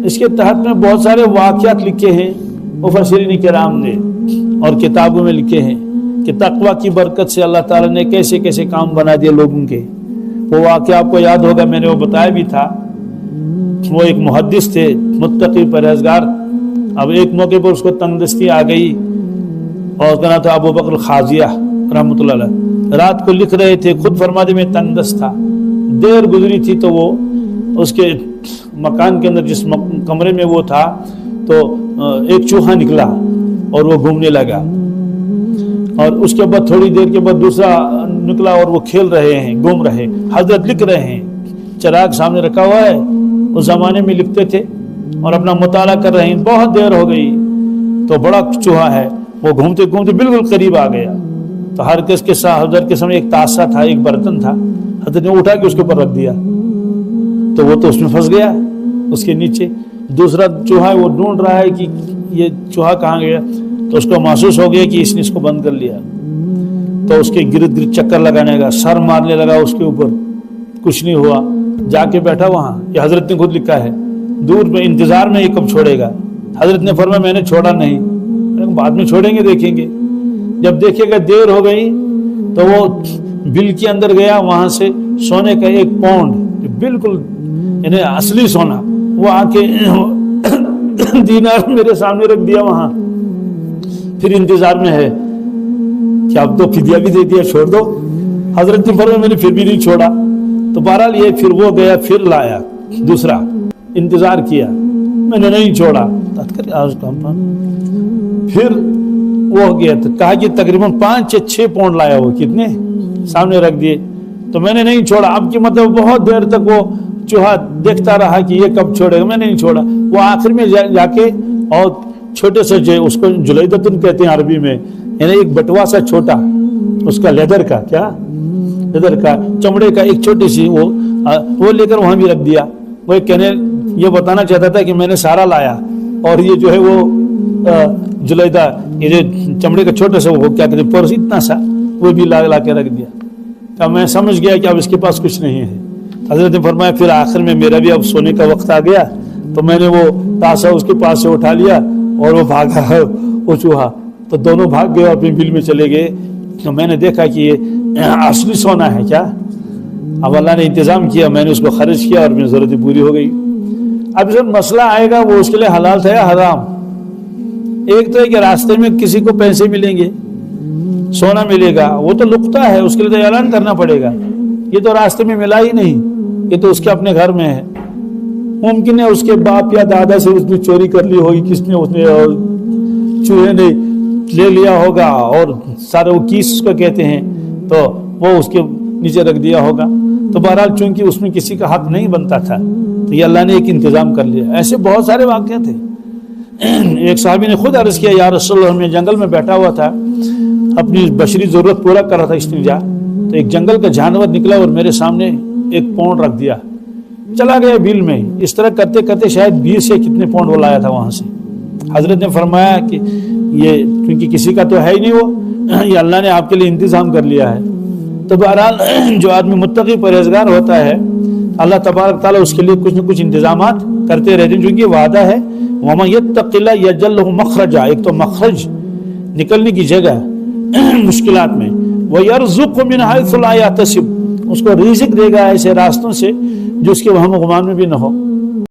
اس کے تحت میں بہت سارے واقعات لکھے ہیں مفسرین کرام نے اور کتابوں میں لکھے ہیں کہ تقوی کی برکت سے اللہ تعالیٰ نے کیسے کیسے کام بنا دیے لوگوں کے. وہ واقعہ آپ کو یاد ہوگا، میں نے وہ بتایا بھی تھا. وہ ایک محدث تھے، متقی پرہیزگار. اب ایک موقع پر اس کو تنگ دستی آ گئی اور کہنا تھا ابو بکر خازیہ رحمۃ اللہ علیہ، رات کو لکھ رہے تھے، خود فرماتے میں تنگ دست تھا. دیر گزری تھی تو وہ اس کے مکان کے اندر جس کمرے میں وہ تھا تو ایک چوہا نکلا اور وہ گھومنے لگا، اور اس کے بعد تھوڑی دیر کے بعد دوسرا نکلا اور وہ کھیل رہے ہیں، گھوم رہے. حضرت لکھ رہے ہیں، چراغ سامنے رکھا ہوا ہے، اس زمانے میں لکھتے تھے اور اپنا مطالعہ کر رہے ہیں. بہت دیر ہو گئی تو بڑا چوہا ہے وہ گھومتے گھومتے بالکل قریب آ گیا. تو ہر کس کے ساتھ حضرت کے سامنے ایک تاسہ تھا، ایک برتن تھا، حضرت نے اٹھا کے اس کے اوپر رکھ دیا تو وہ تو اس میں پھنس گیا اس کے نیچے. دوسرا چوہا ہے وہ ڈھونڈ رہا ہے کہ یہ چوہا کہاں گیا، تو اس کو محسوس ہو گیا کہ اس نے اس کو بند کر لیا. تو اس کے گرد گرد چکر لگانے لگا، سر مارنے لگا اس کے اوپر، کچھ نہیں ہوا. جا کے بیٹھا وہاں. یہ حضرت نے خود لکھا ہے، دور میں انتظار میں یہ کب چھوڑے گا. حضرت نے فرمایا میں نے چھوڑا نہیں، بعد میں چھوڑیں گے، دیکھیں گے. جب دیکھے گا دیر ہو گئی تو وہ بل کے اندر گیا، وہاں سے سونے کا ایک پاؤنڈ بالکل یعنی اصلی سونا وہ آ کے دینار میرے سامنے رکھ دیا وہاں. پھر انتظار میں ہے کہ اب تو فدیہ بھی دے دیا، چھوڑ دو. حضرت نے فرمایا میں نے پھر بھی نہیں چھوڑا. تو بہرحال یہ پھر وہ گیا، پھر لایا دوسرا، انتظار کیا، میں نے نہیں چھوڑا. پھر وہ ہو گیا تو کہا کہ تقریباً 5-6 پاؤنڈ لایا، وہ کتنے سامنے رکھ دیے. تو میں نے نہیں چھوڑا. اب کی مطلب بہت دیر تک وہ چوہا دیکھتا رہا کہ یہ کب چھوڑے گا، میں نے نہیں چھوڑا. وہ آخر میں جا کے اور چھوٹے سے اس کو جلیدتن کہتے ہیں عربی میں، یعنی ایک بٹوا سا چھوٹا اس کا لیدر کا، کیا لیدر کا چمڑے کا ایک چھوٹی سی وہ لے کر وہاں بھی رکھ دیا. وہ کہنے یہ بتانا چاہتا تھا کہ میں نے سارا لایا، اور یہ جو ہے وہ جلیدہ یہ جو چمڑے کا چھوٹا سا وہ کیا کہتے ہیں پرس اتنا سا وہ بھی لا کے رکھ دیا. اب میں سمجھ گیا کہ اب اس کے پاس کچھ نہیں ہے. حضرت نے فرمایا پھر آخر میں میرا بھی اب سونے کا وقت آ گیا تو میں نے وہ تاسا اس کے پاس سے اٹھا لیا اور وہ بھاگا وہ چوہا. تو دونوں بھاگ گئے اور اپنی بل میں چلے گئے. تو میں نے دیکھا کہ یہ اصلی سونا ہے کیا. اب اللہ نے انتظام کیا، میں نے اس کو خرچ کیا اور میری ضرورت پوری ہو گئی. اب جب مسئلہ آئے گا وہ اس کے لیے حلال تھا یا حرام. ایک تو ہے کہ راستے میں کسی کو پیسے ملیں گے، سونا ملے گا، وہ تو لقطہ ہے، اس کے لیے تو اعلان کرنا پڑے گا. یہ تو راستے میں ملا ہی نہیں، یہ تو اس کے اپنے گھر میں ہے. ممکن ہے اس کے باپ یا دادا سے اس نے چوری کر لی ہوگی، کس نے اس نے چوہے نے لے لیا ہوگا اور سارے وہ کیس اس کو کہتے ہیں تو وہ اس کے نیچے رکھ دیا ہوگا. تو بہرحال چونکہ اس میں کسی کا حق نہیں بنتا تھا تو یہ اللہ نے ایک انتظام کر لیا. ایسے بہت سارے واقعات تھے. ایک صحابی نے خود عرض کیا یا رسول اللہ، میں جنگل میں بیٹھا ہوا تھا، اپنی بشری ضرورت پورا کر رہا تھا استنجا، تو ایک جنگل کا جانور نکلا اور میرے سامنے ایک پاؤنڈ رکھ دیا، چلا گیا بل میں. اس طرح کرتے کرتے شاید 20 سے کتنے پاؤنڈ وہ لایا تھا وہاں سے. حضرت نے فرمایا کہ یہ کیونکہ کسی کا تو ہے ہی نہیں، وہ یہ اللہ نے آپ کے لیے انتظام کر لیا ہے. تو بہرحال جو آدمی متقی پرہیزگار ہوتا ہے اللہ تبارک تعالیٰ اس کے لیے کچھ نہ کچھ انتظامات کرتے رہتے ہیں، چونکہ وعدہ ہے وَمَن يَتَّقِ اللَّهَ يَجْعَل لَّهُ مَخْرَجًا. ایک تو مخرج نکلنے کی جگہ مشکلات میں، وَيَرْزُقْهُ مِنْ حَيْثُ لَا يَحْتَسِبُ، اس کو رزق دے گا ایسے راستوں سے جو اس کے وہم و گمان میں بھی نہ ہو.